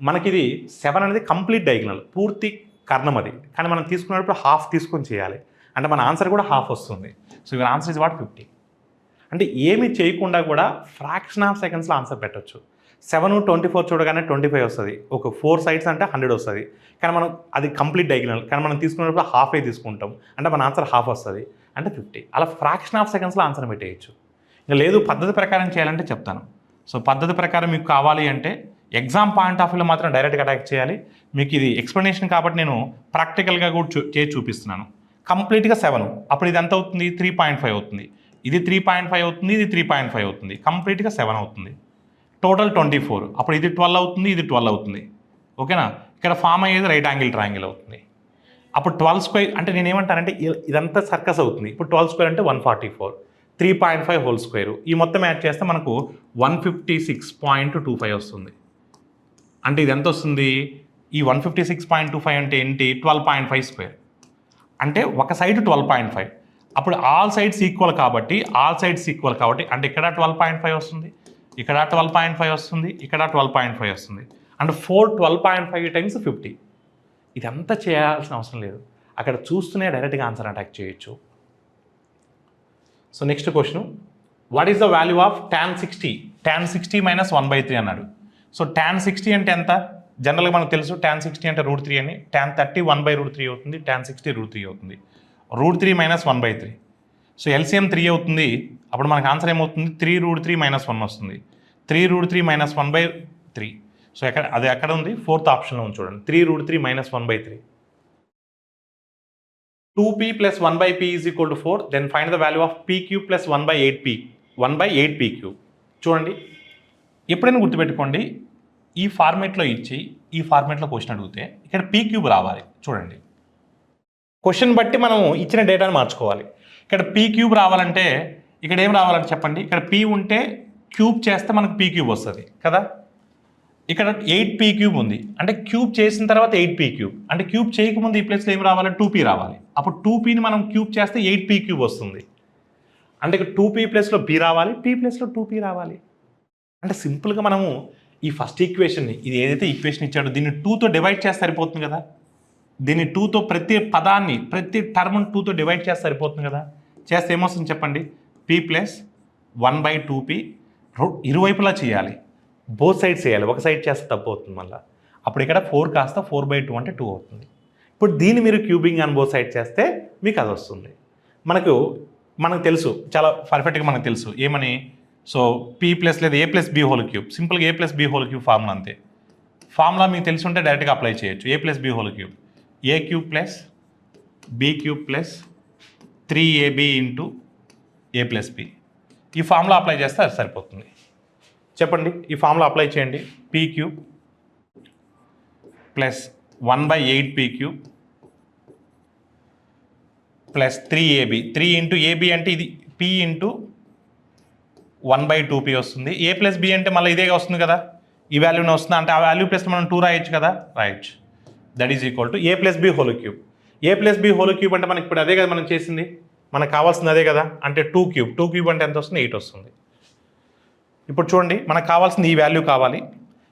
మనకిది 7 అనేది కంప్లీట్ డయాగ్నల్, పూర్తి కర్ణం అది. కానీ మనం తీసుకున్నప్పుడు హాఫ్ తీసుకొని చేయాలి. అంటే మన ఆన్సర్ కూడా హాఫ్ వస్తుంది. So your answer is what? 50. అంటే ఏమి చేయకుండా కూడా ఫ్రాక్షన్ ఆఫ్ సెకండ్స్లో ఆన్సర్ పెట్టచ్చు. 7, 24 చూడగానే 25 వస్తుంది. ఒక 4 సైడ్స్ అంటే 100 వస్తుంది. కానీ మనం అది కంప్లీట్ డయాగ్నల్, కానీ మనం తీసుకున్నప్పుడు హాఫే తీసుకుంటాం. అంటే మన ఆన్సర్ హాఫ్ వస్తుంది, అంటే 50. అలా ఫ్రాక్షన్ ఆఫ్ సెకండ్స్లో ఆన్సర్ పెట్టేయచ్చు. ఇంకా లేదు పద్ధతి ప్రకారం చేయాలంటే చెప్తాను. సో పద్ధతి ప్రకారం మీకు కావాలి అంటే ఎగ్జామ్ పాయింట్ ఆఫ్ వ్యూలో మాత్రం డైరెక్ట్గా అటాక్ చేయాలి. మీకు ఇది ఎక్స్ప్లెనేషన్ కాబట్టి నేను ప్రాక్టికల్గా కూడా చేసి చూపిస్తున్నాను. కంప్లీట్గా 7, అప్పుడు ఇది ఎంత అవుతుంది? 3.5 అవుతుంది. ఇది 3.5 అవుతుంది, ఇది 3.5 అవుతుంది. కంప్లీట్గా 7 అవుతుంది. టోటల్ 24. అప్పుడు ఇది 12 అవుతుంది, ఇది 12 అవుతుంది. ఓకేనా? ఇక్కడ ఫామ్ అయ్యేది రైట్ యాంగిల్ ట్రయాంగిల్ అవుతుంది. అప్పుడు 12 స్క్వేర్ అంటే నేను ఏమంటానంటే ఇదంతా సర్కస్ అవుతుంది. ఇప్పుడు 12 స్క్వేర్ అంటే 144, 3.5 హోల్ స్క్వేర్. ఈ మొత్తం యాడ్ చేస్తే మనకు 156.25 వస్తుంది. అంటే ఇది ఎంత వస్తుంది? ఈ 156.25 అంటే ఏంటి? 12.5 స్క్వేర్. అంటే ఒక సైడ్ 12.5. అప్పుడు ఆల్ సైడ్స్ ఈక్వల్ కాబట్టి అంటే ఇక్కడ 12.5 వస్తుంది, ఇక్కడ 12.5 వస్తుంది, ఇక్కడ 12.5 వస్తుంది. అంటే 4 12.5 టైమ్స్ 50. ఇదంతా చేయాల్సిన అవసరం లేదు. అక్కడ చూస్తూనే డైరెక్ట్గా ఆన్సర్ అటాక్ చేయొచ్చు. So next question, what is the value of tan 60? tan 60 - 1/3 అన్నాడు. సో tan 60 అంటే ఎంత? జనరల్గా మనకు తెలుసు tan 60 అంటే √3 అని. tan 30 1/√3 అవుతుంది, tan 60 √3 అవుతుంది. √3 - 1/3. సో ఎల్సిఎం 3 అవుతుంది. అప్పుడు మనకు ఆన్సర్ ఏమవుతుంది? 3√3 - 1 వస్తుంది. 3√3 - 1/3. సో అది ఎక్కడ ఉంది? 4th ఆప్షన్లో ఉంది చూడండి. 3√3 - 1/3. 2p + 1/p = 4. Then find the value of p³ + 1/8p³ చూడండి. ఎప్పుడైనా గుర్తుపెట్టుకోండి, ఈ ఫార్మేట్లో ఇచ్చి ఈ ఫార్మేట్లో క్వశ్చన్ అడిగితే ఇక్కడ p³ రావాలి. చూడండి, క్వశ్చన్ బట్టి మనం ఇచ్చిన డేటాను మార్చుకోవాలి. ఇక్కడ p³ రావాలంటే ఇక్కడ ఏం రావాలంటే చెప్పండి. ఇక్కడ p ఉంటే క్యూబ్ చేస్తే మనకు p³ వస్తుంది కదా. ఇక్కడ 8p³ ఉంది, అంటే క్యూబ్ చేసిన తర్వాత 8p³ అంటే క్యూబ్ చేయకముందు ఈ ప్లేస్లో ఏం రావాలి? 2p రావాలి. అప్పుడు 2pని మనం క్యూబ్ చేస్తే 8p³ వస్తుంది. అంటే ఇక్కడ 2p ప్లేస్లో p రావాలి, p ప్లేస్లో 2p రావాలి. అంటే సింపుల్గా మనము ఈ ఫస్ట్ ఈక్వేషన్ని, ఇది ఏదైతే ఈక్వేషన్ ఇచ్చాడో దీన్ని 2తో డివైడ్ చేస్తే సరిపోతుంది కదా. దీన్ని 2తో ప్రతి పదాన్ని, ప్రతి టర్మ్ని 2తో డివైడ్ చేస్తే సరిపోతుంది కదా. చేస్తే ఏమొస్తుంది చెప్పండి? p + 1/2p. ఇరువైపులా చేయాలి, బోత్ సైడ్స్ చేయాలి. ఒక సైడ్ చేస్తే తప్పు అవుతుంది మళ్ళీ. అప్పుడు ఇక్కడ 4 కాస్త 4/2 అంటే 2 అవుతుంది. ఇప్పుడు దీన్ని మీరు క్యూబింగ్ ఆన్ బోత్ సైడ్ చేస్తే మీకు అది వస్తుంది. మనకు తెలుసు, చాలా పర్ఫెక్ట్గా మనకు తెలుసు ఏమని. సో p + లేదా a + b హోల్ క్యూబ్. సింపుల్గా a + b whole cube formula అంతే. ఫార్ములా మీకు తెలిసి ఉంటే డైరెక్ట్గా అప్లై చేయొచ్చు. a + b whole cube, a³ + b³ + 3ab × a + b. ఈ ఫార్ములా అప్లై చేస్తే అది సరిపోతుంది. చెప్పండి, ఈ ఫార్ములా అప్లై చేయండి. p³ + 1/8p³ + 3ab. 3 × ab అంటే ఇది p × 1/2p వస్తుంది. a + b అంటే మళ్ళీ ఇదే వస్తుంది కదా, ఈ వాల్యూనే వస్తుంది. అంటే ఆ వాల్యూ ప్లస్ మనం 2 రాయొచ్చు కదా, రాయొచ్చు. That is equal to a + b whole cube. a + b whole cube అంటే మనకి ఇప్పుడు అదే కదా మనం చేసింది, మనకు కావాల్సింది అదే కదా. అంటే 2³ అంటే ఎంత వస్తుంది? 8 వస్తుంది. ఇప్పుడు చూడండి, మనకు కావాల్సింది ఈ వాల్యూ కావాలి.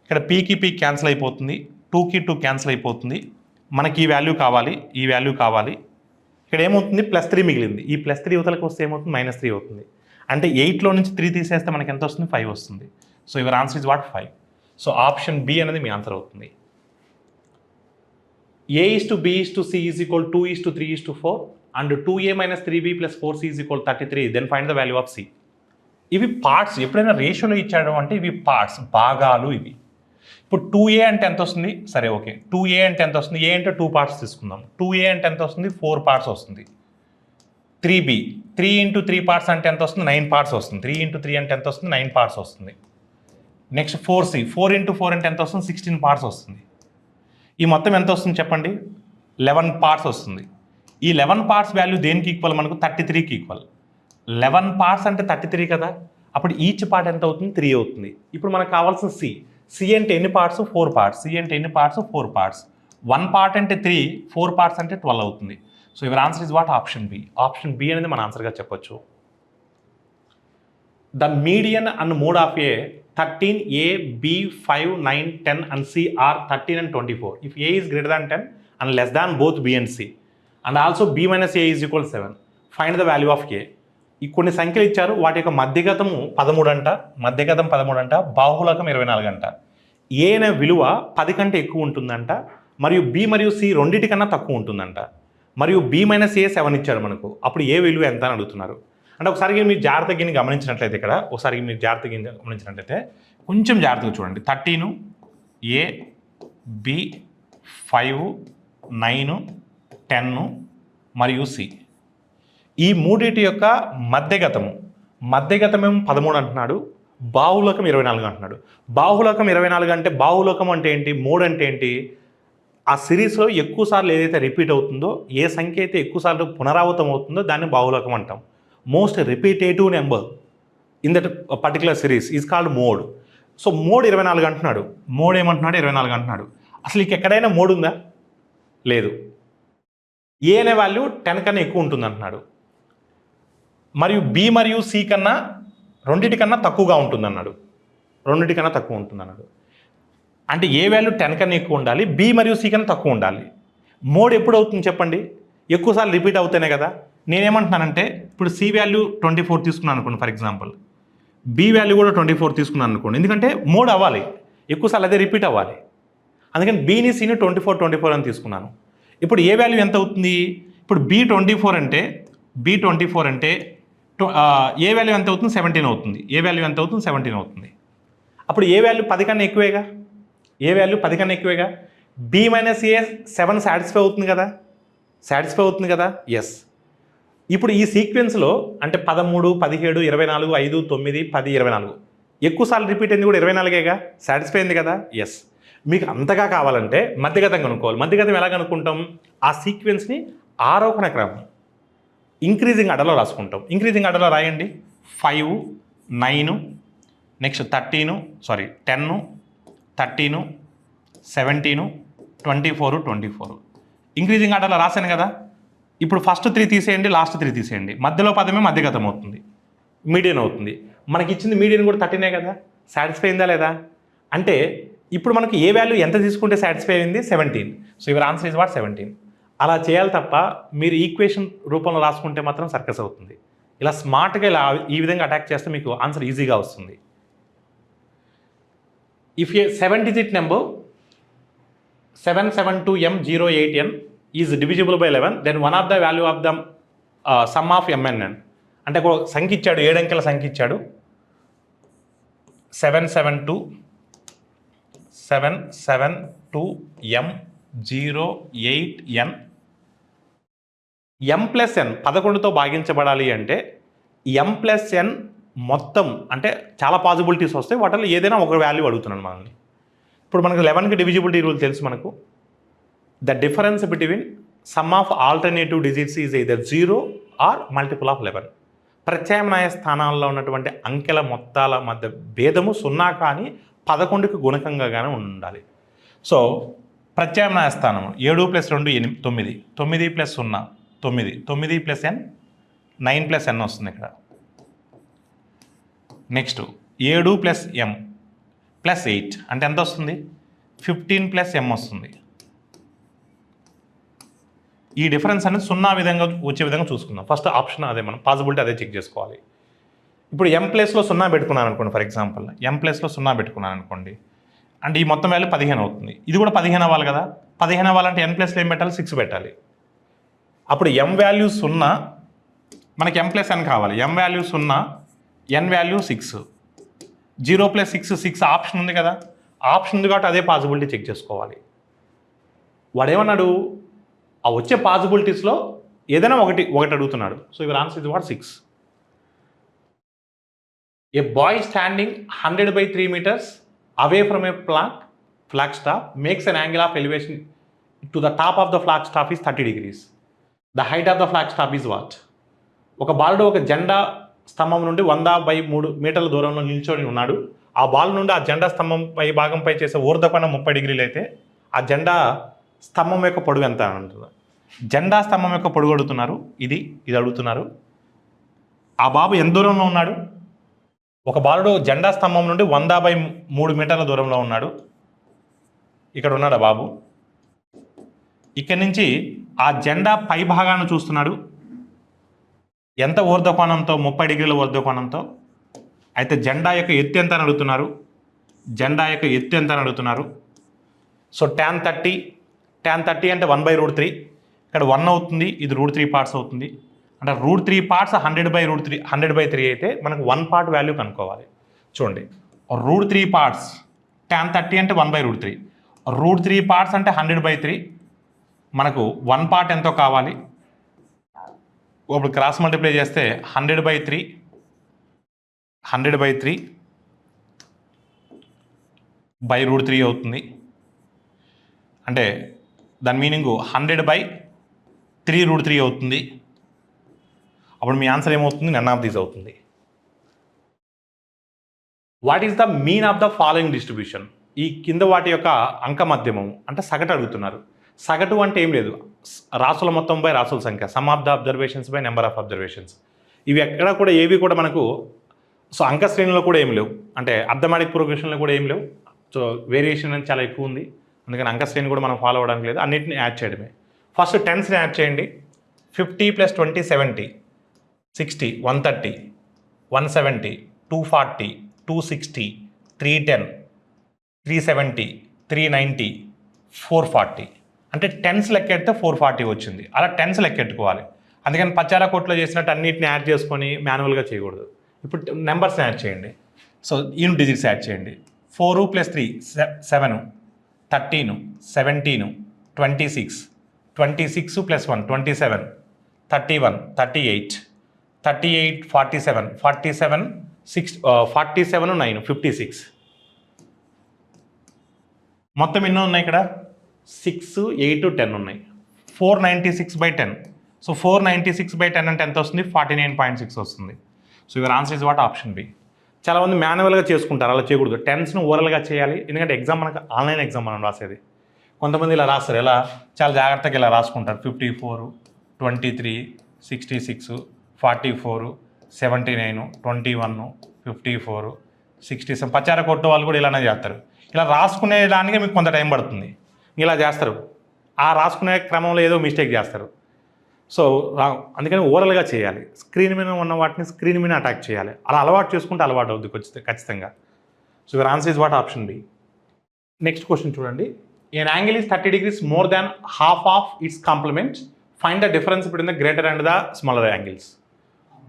ఇక్కడ పీకి పీ క్యాన్సిల్ అయిపోతుంది, 2కి 2 క్యాన్సిల్ అయిపోతుంది. మనకి ఈ వాల్యూ కావాలి, ఈ వాల్యూ కావాలి. ఇక్కడ ఏమవుతుంది, +3 మిగిలింది. ఈ +3 యువతలకు వస్తే ఏమవుతుంది, -3 అవుతుంది. అంటే 8లో నుంచి 3 తీసేస్తే మనకి ఎంత వస్తుంది, 5 వస్తుంది. So your answer is what, 5. So option B అనేది మీ ఆన్సర్ అవుతుంది. A:B:C is equal 2:3:4 and 2A - 3B + 4C is equal 33. Then find the value of C. ఇవి పార్ట్స్. ఎప్పుడైనా రేషియోలో ఇచ్చాడు అంటే ఇవి పార్ట్స్, భాగాలు ఇవి. ఇప్పుడు 2A అంటే ఎంత వస్తుంది, సరే ఓకే, 2A అంటే ఎంత వస్తుంది, ఏ అంటే 2 పార్ట్స్ తీసుకుందాం. 2A అంటే ఎంత వస్తుంది, 4 పార్ట్స్ వస్తుంది. 3B 3 × 3 పార్ట్స్ అంటే ఎంత వస్తుంది, 9 పార్ట్స్ వస్తుంది. 3 × 3 అంటే ఎంత వస్తుంది, 9 పార్ట్స్ వస్తుంది. నెక్స్ట్ 4C 4 × 4 అంటే ఎంత వస్తుంది, 16 పార్ట్స్ వస్తుంది. ఈ మొత్తం ఎంత వస్తుంది చెప్పండి, 11 పార్ట్స్ వస్తుంది. ఈ 11 పార్ట్స్ వాల్యూ దేనికి ఈక్వల్, మనకు 33కి ఈక్వల్. 11 పార్ట్స్ అంటే 33 కదా, అప్పుడు ఈచ్ పార్ట్ ఎంత అవుతుంది, 3 అవుతుంది. ఇప్పుడు మనకు కావాల్సిన సి అంటే ఎన్ని పార్ట్స్, 4 పార్ట్స్. సి అంటే ఎన్ని పార్ట్స్, 4 పార్ట్స్. 1 పార్ట్ అంటే 3, 4 పార్ట్స్ అంటే 12 అవుతుంది. So your answer is what, option B. Option B అనేది మన ఆన్సర్గా చెప్పొచ్చు. The median and mode of a 13, A, B, 5, 9, 10 and C are 13 and 24. If A is greater than 10 and less than both B and C and also B minus A is equal 7, find the value of A. ఈ కొన్ని సంఖ్యలు ఇచ్చారు, వాటి యొక్క మధ్యగతము 13 అంట, మధ్యగతం 13 అంట, బాహుళకం 24 అంట. ఏ అనే విలువ 10 కంటే ఎక్కువ ఉంటుందంట, మరియు B మరియు C రెండింటి కన్నా తక్కువ ఉంటుందంట, మరియు B మైనస్ A 7 ఇచ్చాడు మనకు. అప్పుడు ఏ విలువ ఎంత అని అడుగుతున్నారు. అంటే ఒకసారి మీరు జాగ్రత్తగా గమనించినట్లయితే, ఇక్కడ ఒకసారి మీరు జాగ్రత్తగా గమనించినట్లయితే కొంచెం జాగ్రత్తగా చూడండి. 13, A, B, 5, 9, 10 మరియు C. ఈ మూడింటి యొక్క మధ్యగతమేమో 13 అంటున్నాడు, బాహుళకం 24 అంటున్నాడు. బాహుళకం 24 అంటే, బాహుళకం అంటే ఏంటి, మోడ్ అంటే ఏంటి, ఆ సిరీస్లో ఎక్కువసార్లు ఏదైతే రిపీట్ అవుతుందో, ఏ సంఖ్య అయితే ఎక్కువసార్లు పునరావృతం అవుతుందో దాన్ని బాహుళకం అంటాం. Most repetitive number in that particular series is called mode. So mode 24 అంటున్నాడు, మోడ్ ఏమంటున్నాడు, 24 అంటున్నాడు. అసలు ఇక ఎక్కడైనా మోడ్ ఉందా, లేదు. ఏ అనే వాల్యూ 10 కన్నా ఎక్కువ ఉంటుంది అంటున్నాడు, మరియు బి మరియు సి కన్నా రెండింటికన్నా తక్కువగా ఉంటుందన్నాడు, రెండింటికన్నా తక్కువ ఉంటుందన్నాడు. అంటే ఏ వాల్యూ 10 కన్నా ఎక్కువ ఉండాలి, బి మరియు సి కన్నా తక్కువ ఉండాలి. మోడ్ ఎప్పుడు అవుతుంది చెప్పండి, ఎక్కువసార్లు రిపీట్ అవుతేనే కదా. నేనేమంటున్నానంటే, ఇప్పుడు సి వాల్యూ 24 తీసుకున్నాను అనుకోండి ఫర్ ఎగ్జాంపుల్, బి వాల్యూ కూడా 24 తీసుకున్నాను అనుకోండి. ఎందుకంటే మోడ్ అవ్వాలి, ఎక్కువసార్లు అదే రిపీట్ అవ్వాలి. అందుకని బీని సిని 24 అని తీసుకున్నాను. ఇప్పుడు ఏ వాల్యూ ఎంత అవుతుంది, ఇప్పుడు బి 24 అంటే ఏ వాల్యూ ఎంత అవుతుంది, 17 అవుతుంది. ఏ వాల్యూ ఎంత అవుతుంది, 17 అవుతుంది. అప్పుడు ఏ వాల్యూ 10 కన్నా ఎక్కువేగా, ఏ వాల్యూ 10 కన్నా ఎక్కువేగా. బి మైనస్ ఏ 7 సాటిస్ఫై అవుతుంది కదా, సాటిస్ఫై అవుతుంది కదా, ఎస్. ఇప్పుడు ఈ సీక్వెన్స్లో అంటే 13, 17, 24, 5, 9, 10, 24 ఎక్కువసార్లు రిపీట్ అయింది కూడా 24గా, సాటిస్ఫై అయింది కదా, ఎస్. మీకు అంతగా కావాలంటే మధ్యగతం కనుక్కోవాలి. మధ్యగతం ఎలా కనుక్కుంటాం, ఆ సీక్వెన్స్ని ఆరోహణ క్రమం ఇంక్రీజింగ్ ఆర్డర్లో రాసుకుంటాం. ఇంక్రీజింగ్ ఆర్డర్లో రాయండి. 5, 9, నెక్స్ట్ 10, 13, 17, 24. ఇంక్రీజింగ్ ఆర్డర్లో రాశాను కదా. ఇప్పుడు ఫస్ట్ 3 తీసేయండి, లాస్ట్ 3 తీసేయండి. మధ్యలో పదమే మధ్యగతం అవుతుంది, మీడియన్ అవుతుంది. మనకి ఇచ్చింది మీడియన్ కూడా 13 కదా, సాటిస్ఫై అయిందా లేదా. అంటే ఇప్పుడు మనకి ఏ వాల్యూ ఎంత తీసుకుంటే సాటిస్ఫై అయింది, 17. So your answer is what, 17. అలా చేయాలి తప్ప మీరు ఈక్వేషన్ రూపంలో రాసుకుంటే మాత్రం సర్కస్ అవుతుంది. ఇలా స్మార్ట్గా ఇలా ఈ విధంగా అటాక్ చేస్తే మీకు ఆన్సర్ ఈజీగా వస్తుంది. If a 7-digit number 772M08N is divisible by 11, then one of the value of the sum of MNN. అంటే ఒక సంఖ్య ఇచ్చాడు, 7 అంకెల సంఖ్య ఇచ్చాడు, 772M08N. M+N 11తో భాగించబడాలి అంటే M+N మొత్తం అంటే చాలా పాసిబిలిటీస్ వస్తాయి, వాటిలో ఏదైనా ఒక వాల్యూ అడుగుతున్నాను మనల్ని. ఇప్పుడు మనకు 11కి డివిజిబిలిటీ రూల్ తెలుసు మనకు. The difference between sum of alternative digits is either 0 or multiple of 11. ప్రత్యామ్నాయ స్థానాల్లో ఉన్నటువంటి అంకెల మొత్తాల మధ్య భేదము 0 కానీ 11కి గుణకంగా కానీ ఉండాలి. సో ప్రత్యామ్నాయ స్థానం 7 + 2 9, 9 + 0 9, 9 + n 9 + n వస్తుంది ఇక్కడ. నెక్స్ట్ 7 + m ప్లస్ 8 అంటే ఎంత వస్తుంది 15 ప్లస్ m వస్తుంది. ఈ డిఫరెన్స్ అనేది 0 విధంగా వచ్చే విధంగా చూసుకుందాం. ఫస్ట్ ఆప్షన్ అదే, మనం పాసిబిలిటీ అదే చెక్ చేసుకోవాలి. ఇప్పుడు m ప్లేస్లో 0 పెట్టుకున్నాను అనుకోండి, ఫర్ ఎగ్జాంపుల్ m ప్లేస్లో 0 పెట్టుకున్నాను అనుకోండి, అంటే ఈ మొత్తం వాల్యూ 15 అవుతుంది. ఇది కూడా 15 అవ్వాలి కదా. 15 అవ్వాలంటే n ప్లేస్లో ఏం పెట్టాలి 6 పెట్టాలి. అప్పుడు m వాల్యూ 0, మనకి m ప్లస్ n కావాలి. m value 0, n value 6, 0 plus 6 option ఉంది కదా. ఆప్షన్ ఉంది కాబట్టి అదే పాసిబిలిటీ చెక్ చేసుకోవాలి. వాడు ఏమన్నాడు, ఆ వచ్చే పాసిబిలిటీస్లో ఏదైనా ఒకటి అడుగుతున్నాడు. So your answer is what 6. A boy standing 100/3 meters away from a flag staff makes an angle of elevation to the top of the flag staff is 30 degrees. The height of the flag staff is what? ఒక బాలుడు ఒక జెండా స్తంభం నుండి 100/3 మీటర్ల దూరంలో నిల్చొని ఉన్నాడు. ఆ బాల్ నుండి ఆ జెండా స్తంభం పై భాగంపై చేసే ఊర్ధ్వకోణం 30 degrees అయితే ఆ జెండా స్తంభం యొక్క పొడుగు ఎంత అని అంటున్నారు. జెండా స్తంభం యొక్క పొడుగు అడుగుతున్నారు, ఇది అడుగుతున్నారు. ఆ బాబు ఎంత దూరంలో ఉన్నాడు, ఒక బాలుడు జెండా స్తంభం నుండి 100/3 మీటర్ల దూరంలో ఉన్నాడు. ఇక్కడ ఉన్నాడు బాబు. ఇక్కడి నుంచి ఆ జెండా పై భాగాన్ని చూస్తున్నాడు. ఎంత ఊర్ధ్వకోణంతో 30 degrees ఊర్ధ్వకోణంతో. అయితే జెండా యొక్క ఎత్తు ఎంత అని అడుగుతున్నారు. జెండా యొక్క ఎత్తు ఎంత అని అడుగుతున్నారు. సో tan 30 అంటే 1/√3. ఇక్కడ 1 అవుతుంది, ఇది √3 parts అవుతుంది. అంటే √3 parts 100/3 అయితే మనకు 1 part వాల్యూ కనుక్కోవాలి. చూడండి, √3 parts tan 30 అంటే 1/√3, √3 parts అంటే 100/3. మనకు 1 part ఎంతో కావాలి. ఇప్పుడు క్రాస్ మల్టిప్లై చేస్తే 100/3 /√3 అవుతుంది. అంటే దాని మీనింగ్ 100/3√3 అవుతుంది. అప్పుడు మీ ఆన్సర్ ఏమవుతుంది, నన్ ఆఫ్ దీస్ అవుతుంది. What is the mean of the following distribution? ఈ కింద వాటి యొక్క అంక మధ్యమం అంటే సగటు అడుగుతున్నారు. సగటు అంటే ఏం లేదు, రాసుల మొత్తం బై రాసుల సంఖ్య, some of the observations by number of observations. ఇవి ఎక్కడ కూడా ఏవి కూడా మనకు సో అంక శ్రేణిలో కూడా ఏం లేవు, అంటే అర్థమాటిక్ ప్రోగ్రెషన్లో కూడా ఏం లేవు. సో వేరియేషన్ అనేది చాలా ఎక్కువ ఉంది, అందుకని అంక శ్రేణి కూడా మనం ఫాలో అవ్వడానికి లేదు, అన్నింటిని యాడ్ చేయడమే. ఫస్ట్ టెన్స్ని యాడ్ చేయండి. 50 + 20 70, 60 130, 170, 240, 260, 310, 370, 390, 440. అంటే టెన్స్ లెక్కెడితే 440 వచ్చింది. అలా టెన్స్ లెక్కెట్టుకోవాలి. అందుకని పచారా కోట్లో చేసినట్టు అన్నింటిని యాడ్ చేసుకొని మాన్యువల్గా చేయకూడదు. ఇప్పుడు నెంబర్స్ని యాడ్ చేయండి. సో యూనిట్ డిజిట్స్ యాడ్ చేయండి. 4 + 3 7, 13, 17, 26, 26 + 1 27, 31, 38, 38, 47, 47, 47 9 56. మొత్తం ఎన్నో ఉన్నాయి ఇక్కడ, 6, 8, 10 ఉన్నాయి. 496/10. సో 496/10 అంటే ఎంత వస్తుంది, 49.6 వస్తుంది. So your answer is what option B. చాలామంది మాన్యువల్గా చేసుకుంటారు, అలా చేయకూడదు. టెన్స్ను ఓరల్గా చేయాలి, ఎందుకంటే ఎగ్జామ్ మనకు ఆన్లైన్ ఎగ్జామ్ మనం రాసేది. కొంతమంది ఇలా రాస్తారు, ఎలా చాలా జాగ్రత్తగా ఇలా రాసుకుంటారు. 54, 23, 66, 44, 79, 21, 54, 67. పచారా కొట్టు వాళ్ళు కూడా ఇలానే చేస్తారు. ఇలా రాసుకునే దానికే మీకు కొంత టైం పడుతుంది. ఇలా చేస్తారు, ఆ రాసుకునే క్రమంలో ఏదో మిస్టేక్ చేస్తారు. సో అందుకని ఓరల్గా చేయాలి. స్క్రీన్ మీద ఉన్న వాటిని స్క్రీన్ మీద అటాక్ చేయాలి. అలా అలవాటు చేసుకుంటే అలవాటు అవుద్ది ఖచ్చితంగా. So your answer is what option B. Next question చూడండి. An angle is 30 degrees more than half of its complement. Find the difference between the greater and the smaller angles.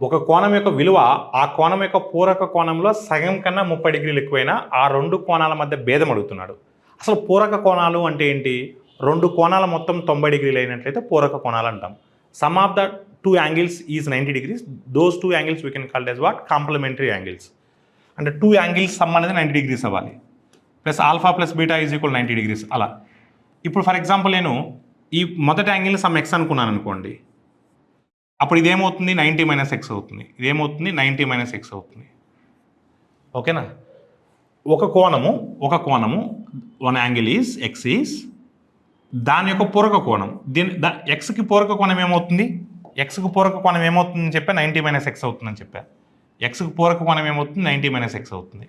ఒక కోణం యొక్క విలువ ఆ కోణం యొక్క పూరక కోణంలో సగం కన్నా 30 degrees ఎక్కువైనా ఆ రెండు కోణాల మధ్య భేదం అడుగుతున్నాడు. అసలు పూరక కోణాలు అంటే ఏంటి? రెండు కోణాల మొత్తం 90 degrees అయినట్లయితే పూరక కోణాలు అంటాం. Sum of the two angles is 90 degrees. Those two angles we can called as what, complementary angles. అంటే టూ యాంగిల్స్ సమ్ అనేది 90 degrees అవ్వాలి. Plus alpha plus beta is equal 90 degrees అలా. ఇప్పుడు ఫర్ ఎగ్జాంపుల్ నేను ఈ మొదటి యాంగిల్ని సమ్ ఎక్స్ అనుకున్నాను అనుకోండి, అప్పుడు ఇదేమవుతుంది 90 - x అవుతుంది. ఇదేమవుతుంది 90 - x అవుతుంది. ఓకేనా? ఒక కోణము one angle is X is దాని యొక్క పూరక కోణం. ఎక్స్కి పూరక కోణం ఏమవుతుంది? ఎక్స్కి పూరక కోణం ఏమవుతుందని చెప్పా, 90 - x అవుతుందని చెప్పా. ఎక్స్కి పూరక కోణం ఏమవుతుంది? 90 - x అవుతుంది.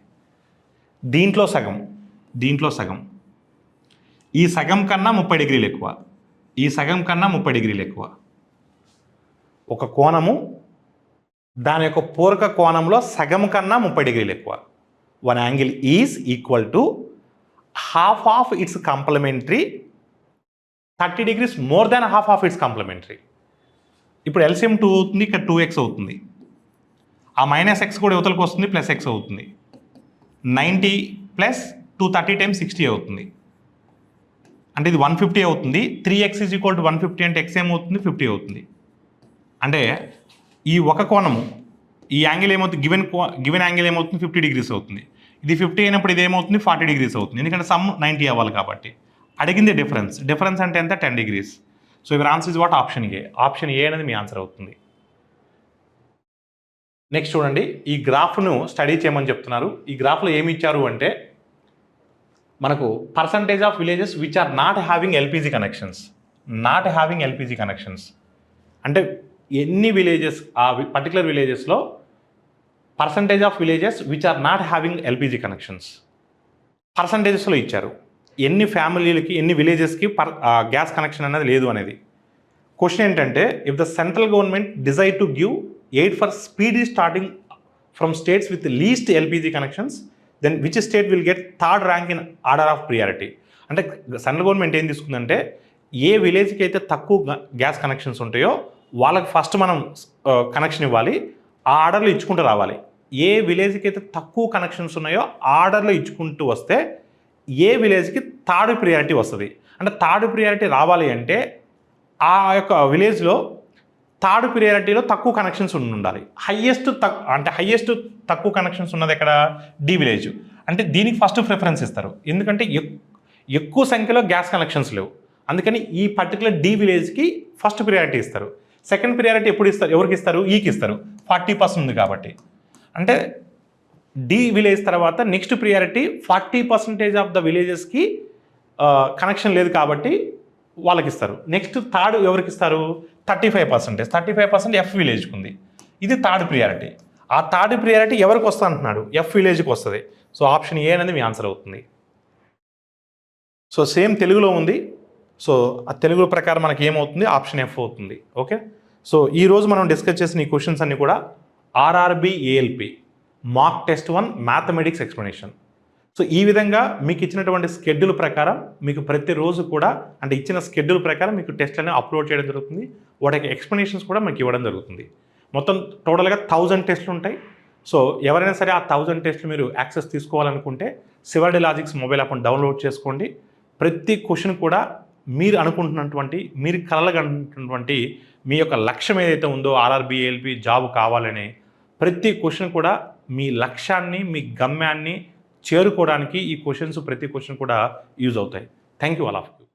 దీంట్లో సగం, దీంట్లో సగం, ఈ సగం కన్నా 30 డిగ్రీలు ఎక్కువ, ఈ సగం కన్నా 30 డిగ్రీలు ఎక్కువ. ఒక కోణము దాని యొక్క పూరక కోణంలో సగం కన్నా 30 డిగ్రీలు ఎక్కువ. One angle is equal to half of its complementary 30 degrees more than half of its complementary. ఇప్పుడు ఎల్సిఎం 2 అవుతుంది, ఇక్కడ 2x అవుతుంది. ఆ -x కూడా యువతలకు వస్తుంది, +x అవుతుంది. 90 + 230 × 60 అవుతుంది. అంటే ఇది 150 అవుతుంది. 3x = 150 అంటే x ఏమవుతుంది? 50 అవుతుంది. అంటే ఈ ఒక కోణము, ఈ యాంగిల్ ఏమవుతుంది? గివెన్ యాంగిల్ ఏమవుతుంది? 50 degrees అవుతుంది. ఇది 50 అయినప్పుడు ఇది ఏమవుతుంది? 40 degrees అవుతుంది. ఎందుకంటే సమ్ 90 అవ్వాలి కాబట్టి. అడిగింది డిఫరెన్స్ అంటే ఎంత? 10 degrees. So your answer is what? Option A. Option A అనేది మీ ఆన్సర్ అవుతుంది. నెక్స్ట్ చూడండి, ఈ గ్రాఫ్ను స్టడీ చేయమని చెప్తున్నారు. ఈ గ్రాఫ్లో ఏమి ఇచ్చారు అంటే మనకు percentage of villages which are not having LPG connections. అంటే ఎన్ని విలేజెస్, ఆ పర్టికులర్ విలేజెస్లో percentage of villages which are not having LPG connections పర్సంటేజెస్లో ఇచ్చారు. ఎన్ని ఫ్యామిలీలకి, ఎన్ని విలేజెస్కి గ్యాస్ కనెక్షన్ అనేది లేదు అనేది. క్వశ్చన్ ఏంటంటే, if the central government decide to give aid for speedy starting from states with least LPG connections, then which state will get third rank in order of priority. అంటే central government ఏం తీసుకుందంటే, ఏ విలేజ్కి అయితే తక్కువ gas connections ఉంటాయో వాళ్ళకి first మనం connection ఇవ్వాలి, ఆ ఆర్డర్లో ఇచ్చుకుంటూ రావాలి. ఏ విలేజ్కి అయితే తక్కువ కనెక్షన్స్ ఉన్నాయో ఆర్డర్లో ఇచ్చుకుంటూ వస్తే ఏ విలేజ్కి థర్డ్ ప్రియారిటీ వస్తుంది. అంటే థర్డ్ ప్రియారిటీ రావాలి అంటే ఆ యొక్క విలేజ్లో థర్డ్ ప్రియారిటీలో తక్కువ కనెక్షన్స్ ఉండాలి. హయ్యెస్ట్ తక్కువ కనెక్షన్స్ ఉన్నది ఎక్కడ? D village. అంటే దీనికి ఫస్ట్ ప్రిఫరెన్స్ ఇస్తారు, ఎందుకంటే ఎక్కువ సంఖ్యలో గ్యాస్ కనెక్షన్స్ లేవు. అందుకని ఈ పర్టికులర్ డి విలేజ్కి ఫస్ట్ ప్రియారిటీ ఇస్తారు. సెకండ్ ప్రియారిటీ ఎప్పుడు ఇస్తారు? ఎవరికి ఇస్తారు? ఈకి ఇస్తారు, 40% ఉంది కాబట్టి. అంటే డి విలేజ్ తర్వాత నెక్స్ట్ ప్రియారిటీ 40% ఆఫ్ ద విలేజెస్కి కనెక్షన్ లేదు కాబట్టి వాళ్ళకి ఇస్తారు. నెక్స్ట్ థర్డ్ ఎవరికి ఇస్తారు? 35% ఎఫ్ విలేజ్కి ఉంది. ఇది థర్డ్ ప్రియారిటీ. ఆ థర్డ్ ప్రియారిటీ ఎవరికి వస్తా అంటున్నాడు? ఎఫ్ విలేజ్కి వస్తుంది. సో ఆప్షన్ ఏ అనేది మీ ఆన్సర్ అవుతుంది. సో సేమ్ తెలుగులో ఉంది. సో ఆ తెలుగు ప్రకారం మనకి ఏమవుతుంది? ఆప్షన్ ఎఫ్ అవుతుంది. ఓకే. సో ఈరోజు మనం డిస్కస్ చేసిన ఈ క్వశ్చన్స్ అన్నీ కూడా RRB ALP mock test 1 mathematics explanation. So ఈ విధంగా మీకు ఇచ్చినటువంటి స్కెడ్యూల్ ప్రకారం మీకు ప్రతిరోజు కూడా, అంటే ఇచ్చిన స్కెడ్యూల్ ప్రకారం మీకు టెస్ట్లని అప్లోడ్ చేయడం జరుగుతుంది. వాటికి ఎక్స్ప్లెనేషన్స్ కూడా మీకు ఇవ్వడం జరుగుతుంది. మొత్తం టోటల్గా 1000 టెస్టులు ఉంటాయి. సో ఎవరైనా సరే ఆ 1000 టెస్టులు మీరు యాక్సెస్ తీసుకోవాలనుకుంటే శివాడి లాజిక్స్ మొబైల్ యాప్ని డౌన్లోడ్ చేసుకోండి. ప్రతి క్వశ్చన్ కూడా మీరు అనుకుంటున్నటువంటి, మీరు కలగంటున్నటువంటి మీ యొక్క లక్ష్యం ఏదైతే ఉందో ఆర్ఆర్బి ఏఎల్పి జాబ్ కావాలని, ప్రతి క్వశ్చన్ కూడా మీ లక్ష్యాన్ని, మీ గమ్యాన్ని చేరుకోవడానికి ఈ క్వశ్చన్స్ ప్రతి క్వశ్చన్ కూడా యూజ్ అవుతాయి. Thank you all of you.